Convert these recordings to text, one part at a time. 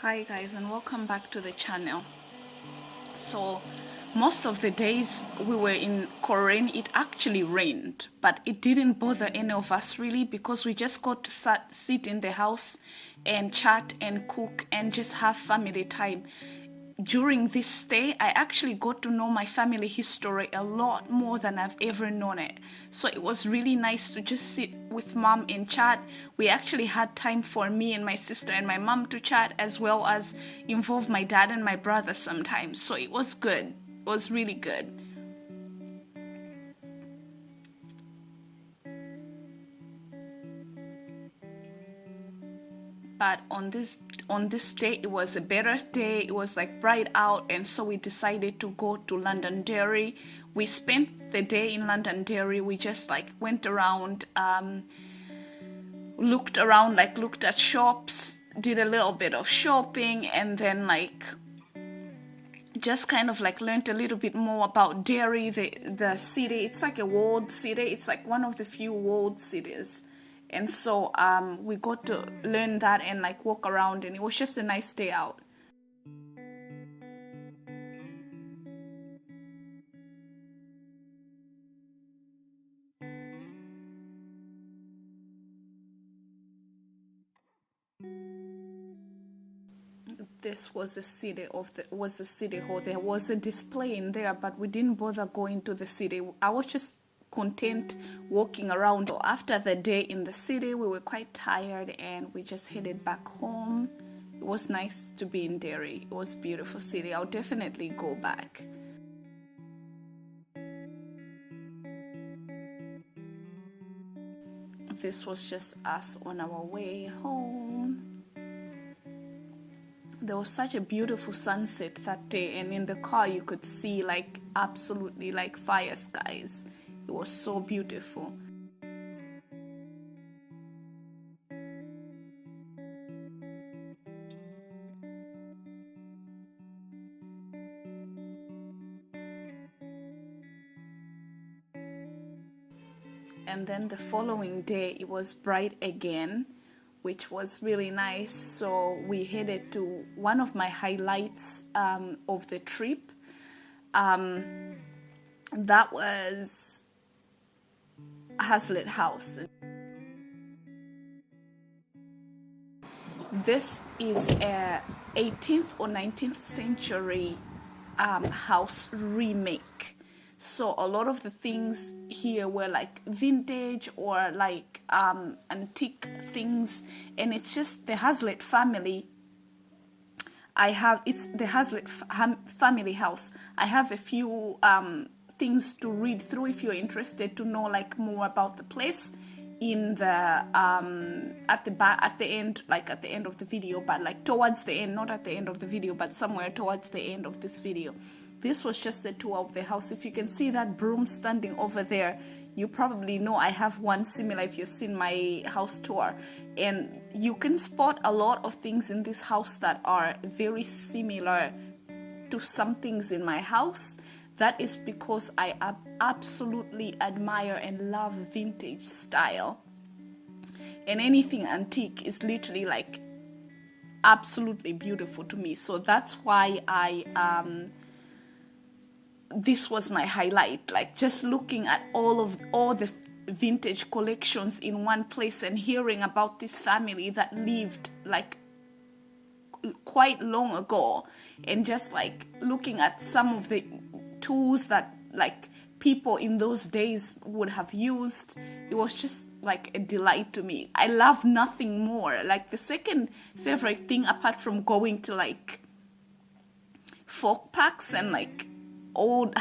Hi guys, and welcome back to the channel. So most of the days we were in Korean, it actually rained, but it didn't bother any of us really, because we just got to sit in the house and chat and cook and just have family time. During this stay, I actually got to know my family history a lot more than I've ever known it. So it was really nice to just sit with mom and chat. We actually had time for me and my sister and my mom to chat, as well as involve my dad and my brother sometimes. So it was good. It was really good. But on this day, it was a better day. It was like bright out, and so we decided to go to Londonderry. We spent the day in Londonderry. We just like went around, looked at shops, did a little bit of shopping, and then just kind of learned a little bit more about Derry, the city. It's like a walled city. It's like one of the few walled cities. And so we got to learn that and walk around, and it was just a nice day out. This was the city hall. There was a display in there, but we didn't bother going to the city. I was just content walking around. So after the day in the city, we were quite tired and we just headed back home. It was nice to be in Derry. It was a beautiful city. I'll definitely go back. This was just us on our way home. There was such a beautiful sunset that day, and in the car you could see absolutely fire skies. It was so beautiful. And then the following day it was bright again, which was really nice. So we headed to one of my highlights of the trip. That was Hazlitt House. This is a 18th or 19th century house remake. So a lot of the things here were vintage or antique things, and it's just the Hazlitt family. It's the Hazlitt family house. I have a few things to read through if you're interested to know more about the place in the at the end of the video, but towards the end, not at the end of the video, but somewhere towards the end of this video. This was just the tour of the house. If you can see that broom standing over there, you probably know I have one similar if you've seen my house tour. And you can spot a lot of things in this house that are very similar to some things in my house. That is because I absolutely admire and love vintage style. And anything antique is literally absolutely beautiful to me. So that's why this was my highlight, just looking at all the vintage collections in one place and hearing about this family that lived quite long ago, and just looking at some of the tools that people in those days would have used. It was just a delight to me. I love nothing more. The second favorite thing, apart from going to folk parks and old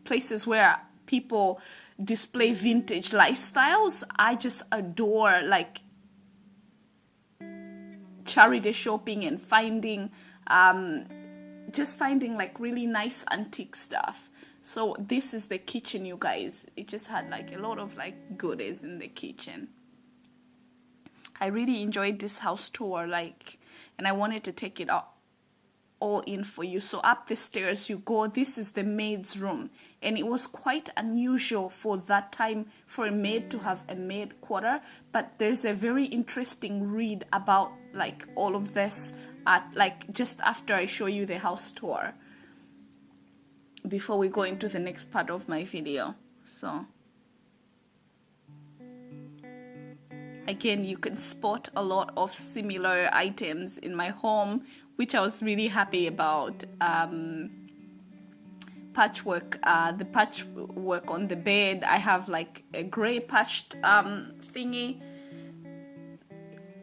places where people display vintage lifestyles, I just adore charity shopping and finding really nice antique stuff. So this is the kitchen, you guys. It just had a lot of goodies in the kitchen. I really enjoyed this house tour, and I wanted to take it all in for you. So up the stairs you go. This is the maid's room, and it was quite unusual for that time for a maid to have a maid quarter, but there's a very interesting read about all of this at like just after I show you the house tour, before we go into the next part of my video. So again, you can spot a lot of similar items in my home, which I was really happy about. Patchwork, the patchwork on the bed, I have like a gray patched thingy,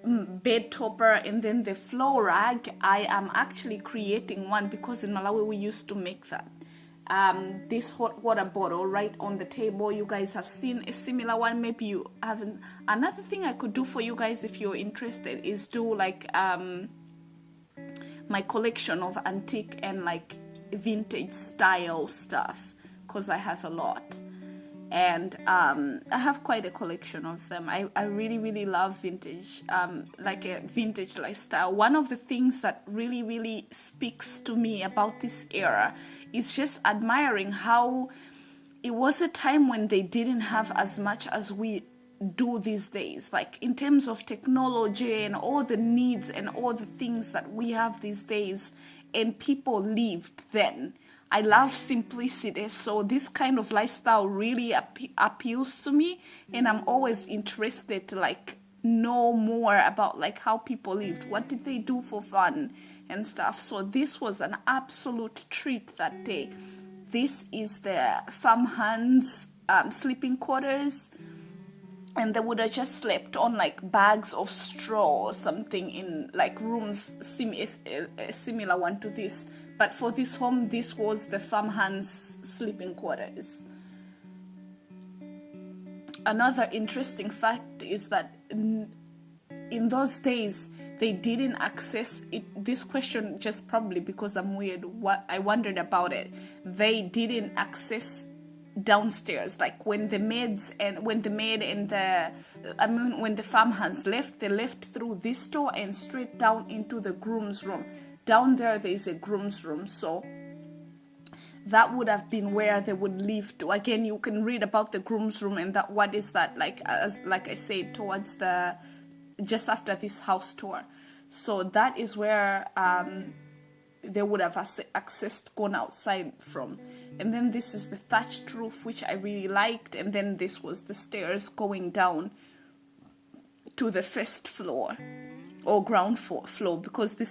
bed topper, and then the floor rag, I am actually creating one because in Malawi we used to make that. This hot water bottle right on the table, you guys have seen a similar one, maybe you haven't. Another thing I could do for you guys if you're interested is do like my collection of antique and like vintage style stuff, because I have a lot, and I have quite a collection of them. I really love vintage, like a vintage lifestyle. One of the things that really speaks to me about this era is just admiring how it was a time when they didn't have as much as we do these days, like in terms of technology and all the needs and all the things that we have these days, and people lived then. I love simplicity, so this kind of lifestyle really appeals to me, and I'm always interested to like know more about like how people lived, what did they do for fun and stuff. So this was an absolute treat that day. This is the farmhands sleeping quarters, and they would have just slept on like bags of straw or something in like rooms a similar one to this. But for this home, this was the farmhands sleeping quarters. Another interesting fact is that in those days, they didn't access it. This question, just probably because I'm weird, I wondered about it. They didn't access downstairs, like when the maid and when the farmhands left, they left through this door and straight down into the groom's room. Down there is a groom's room, so that would have been where they would live to. Again, you can read about the groom's room and that what is that like, like I said, towards the just after this house tour. So that is where they would have gone outside from. And then this is the thatched roof, which I really liked, and then this was the stairs going down to the first floor or ground floor, because the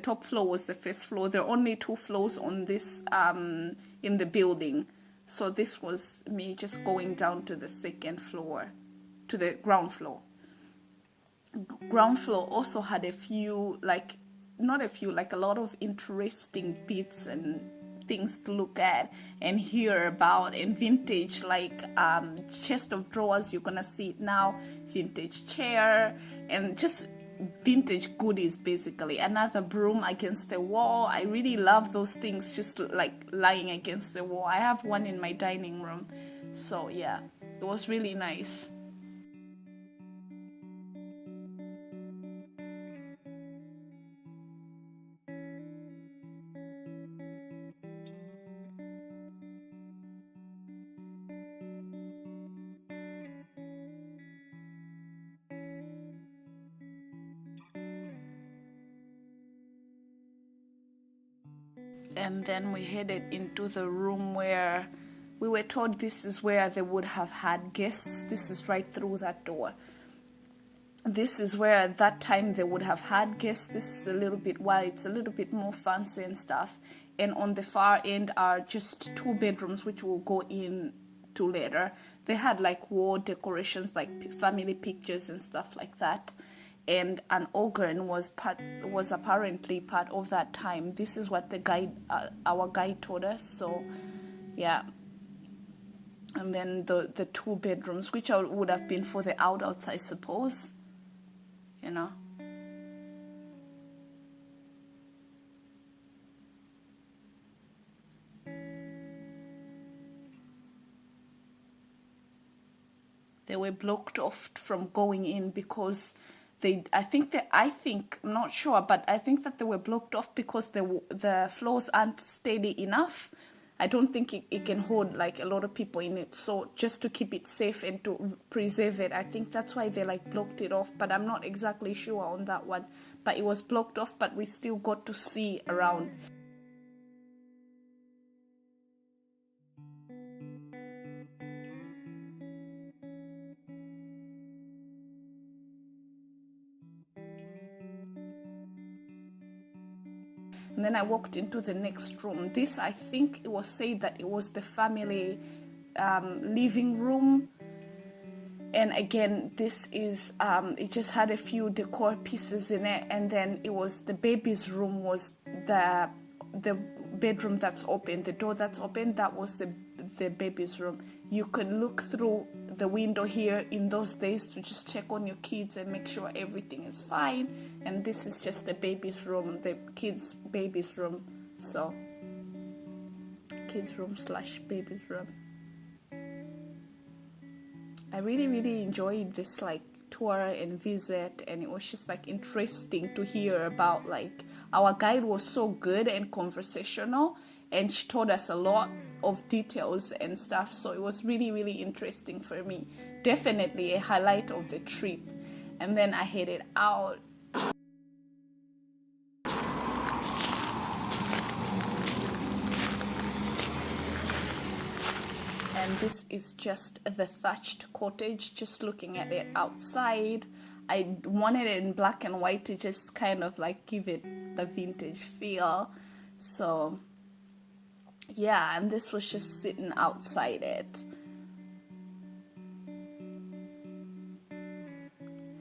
top floor was the first floor. There are only 2 floors on this in the building, so this was me just going down to the second floor, to the ground floor. Ground floor also had a lot of interesting bits and things to look at and hear about, and vintage like chest of drawers, you're gonna see it now, vintage chair, and just vintage goodies basically. Another broom against the wall. I really love those things just like lying against the wall. I have one in my dining room, so yeah, it was really nice. And then we headed into the room where we were told this is where they would have had guests. This is right through that door. This is where at that time they would have had guests. This is a little bit wide, it's a little bit more fancy and stuff. And on the far end are just 2 bedrooms, which we'll go into later. They had like wall decorations, like family pictures and stuff like that. And an organ was apparently part of that time. This is what our guide told us. So, yeah. And then the 2 bedrooms, which would have been for the adults, I suppose. You know. They were blocked off from going in because I'm not sure, but I think that they were blocked off because the floors aren't steady enough. I don't think it can hold like a lot of people in it. So just to keep it safe and to preserve it, I think that's why they like blocked it off. But I'm not exactly sure on that one. But it was blocked off, but we still got to see around. And then I walked into the next room. This, I think it was said that it was the family living room. And again, this is, it just had a few decor pieces in it. And then it was the baby's room was the bedroom that's open, the door that's open, that was the baby's room. You could look through the window here in those days to just check on your kids and make sure everything is fine. And this is just the baby's room, the kids' baby's room. So, kids' room / baby's room. I really enjoyed this like tour and visit, and it was just like interesting to hear about, like, our guide was so good and conversational, and she told us a lot of details and stuff. So it was really interesting for me. Definitely a highlight of the trip. And then I headed out. And this is just the thatched cottage, just looking at it outside. I wanted it in black and white to just kind of like give it the vintage feel. So yeah, and this was just sitting outside it.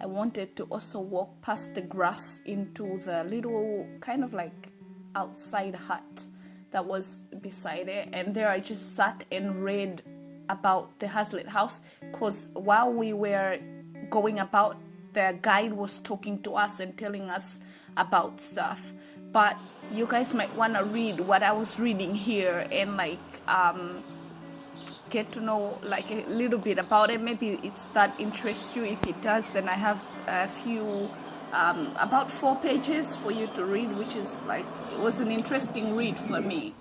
I wanted to also walk past the grass into the little kind of like outside hut that was beside it, and there I just sat and read about the Hazlitt house, because while we were going about, the guide was talking to us and telling us about stuff. But you guys might want to read what I was reading here and like get to know like a little bit about it. Maybe it's that interests you. If it does, then I have a few about 4 pages for you to read, which is like, it was an interesting read for me.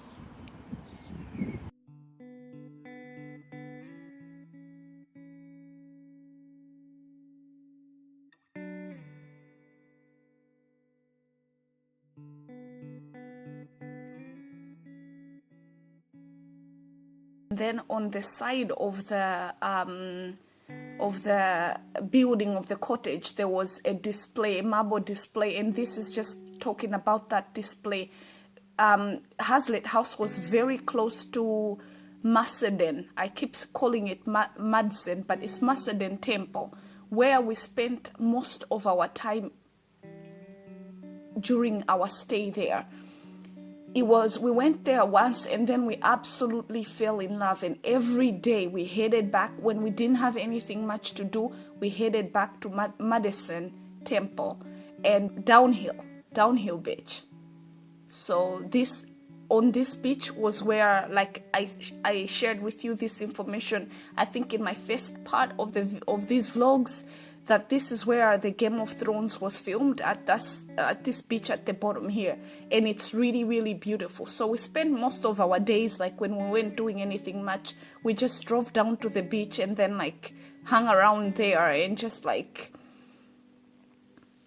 Then on the side of the building of the cottage, there was a display, a marble display, and this is just talking about that display. Hazlitt house was very close to Mussenden. I keep calling it Mussenden, but it's Mussenden Temple, where we spent most of our time during our stay there. We went there once, and then we absolutely fell in love, and every day we headed back. When we didn't have anything much to do, we headed back to Mussenden Temple and downhill beach. So on this beach was where, like, I shared with you this information, I think in my first part of these vlogs, that this is where the Game of Thrones was filmed, at this beach at the bottom here. And it's really beautiful. So we spent most of our days, like when we weren't doing anything much, we just drove down to the beach and then like hung around there and just like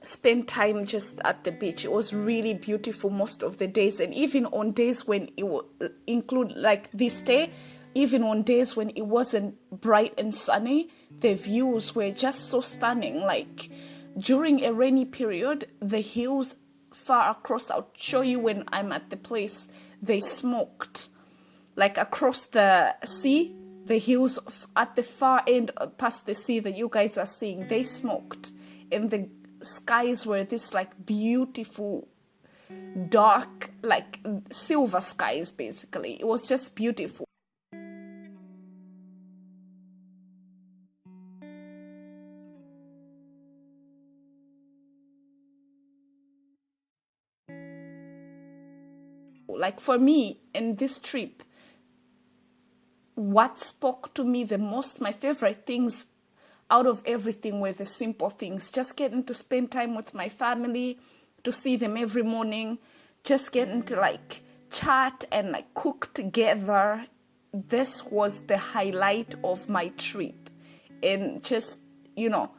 spend time just at the beach. It was really beautiful most of the days. And even on days when it would include like this day, even on days when it wasn't bright and sunny, the views were just so stunning. Like during a rainy period, the hills far across, I'll show you when I'm at the place, they smoked. Like across the sea, the hills at the far end past the sea that you guys are seeing, they smoked. And the skies were this like beautiful, dark, like silver skies basically. It was just beautiful. Like for me, in this trip, what spoke to me the most, my favorite things out of everything were the simple things. Just getting to spend time with my family, to see them every morning, just getting to like chat and like cook together. This was the highlight of my trip. And just, you know,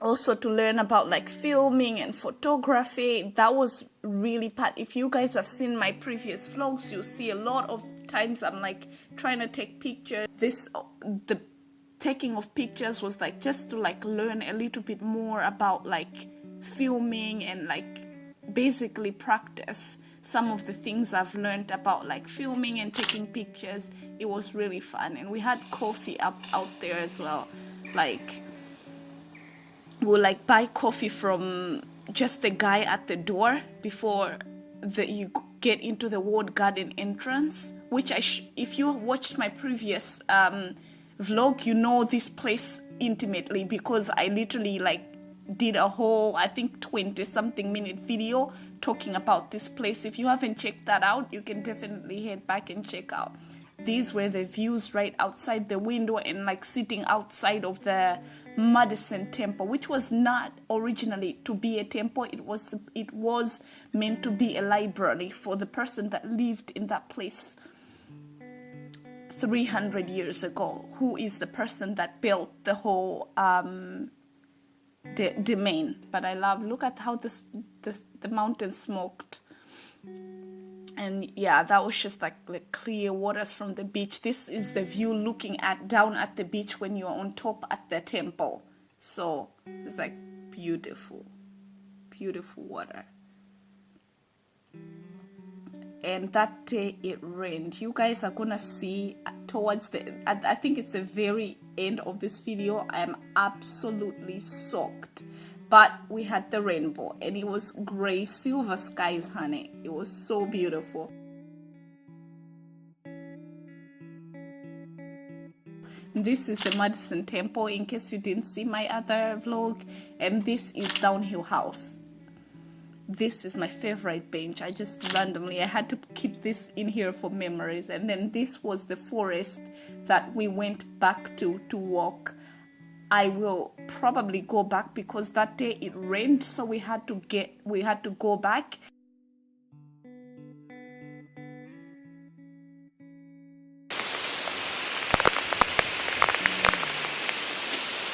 also to learn about like filming and photography. That was really part. If you guys have seen my previous vlogs, you see a lot of times I'm like trying to take pictures. The taking of pictures was like just to like learn a little bit more about like filming and like basically practice some of the things I've learned about like filming and taking pictures. It was really fun, and we had coffee out there as well. Like we'll like buy coffee from just the guy at the door before you get into the walled garden entrance, which if you watched my previous vlog, you know this place intimately, because I literally like did a whole, I think 20 something minute video talking about this place. If you haven't checked that out, you can definitely head back and check out. These were the views right outside the window, and like sitting outside of the Mussenden Temple, which was not originally to be a temple. It was meant to be a library for the person that lived in that place 300 years ago, who is the person that built the whole domain. But I love, look at how the mountain smoked. And yeah, that was just like the clear waters from the beach. This is the view looking down at the beach when you're on top at the temple. So it's like beautiful, beautiful water. And that day it rained. You guys are gonna see towards I think it's the very end of this video, I am absolutely soaked. But we had the rainbow, and it was gray silver skies, honey. It was so beautiful. This is the Mussenden Temple, in case you didn't see my other vlog. And this is Downhill House. This is my favorite bench. I had to keep this in here for memories. And then this was the forest that we went back to walk. I will probably go back because that day it rained, so we had to go back.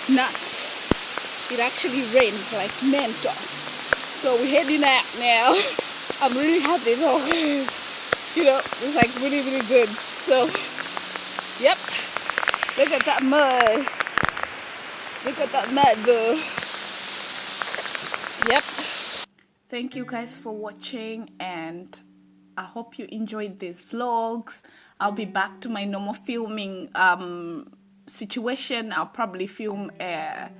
Nuts. It actually rained like mental. So we're heading out now. I'm really happy though. You know, it's like really, really good. So, yep. Look at that mud. Look at that mud though. Yep. Thank you guys for watching, and I hope you enjoyed these vlogs. I'll be back to my normal filming situation. I'll probably film a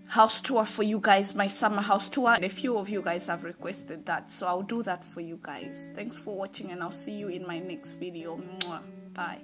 house tour for you guys, my summer house tour. And a few of you guys have requested that, so I'll do that for you guys. Thanks for watching, and I'll see you in my next video. Mwah. Bye.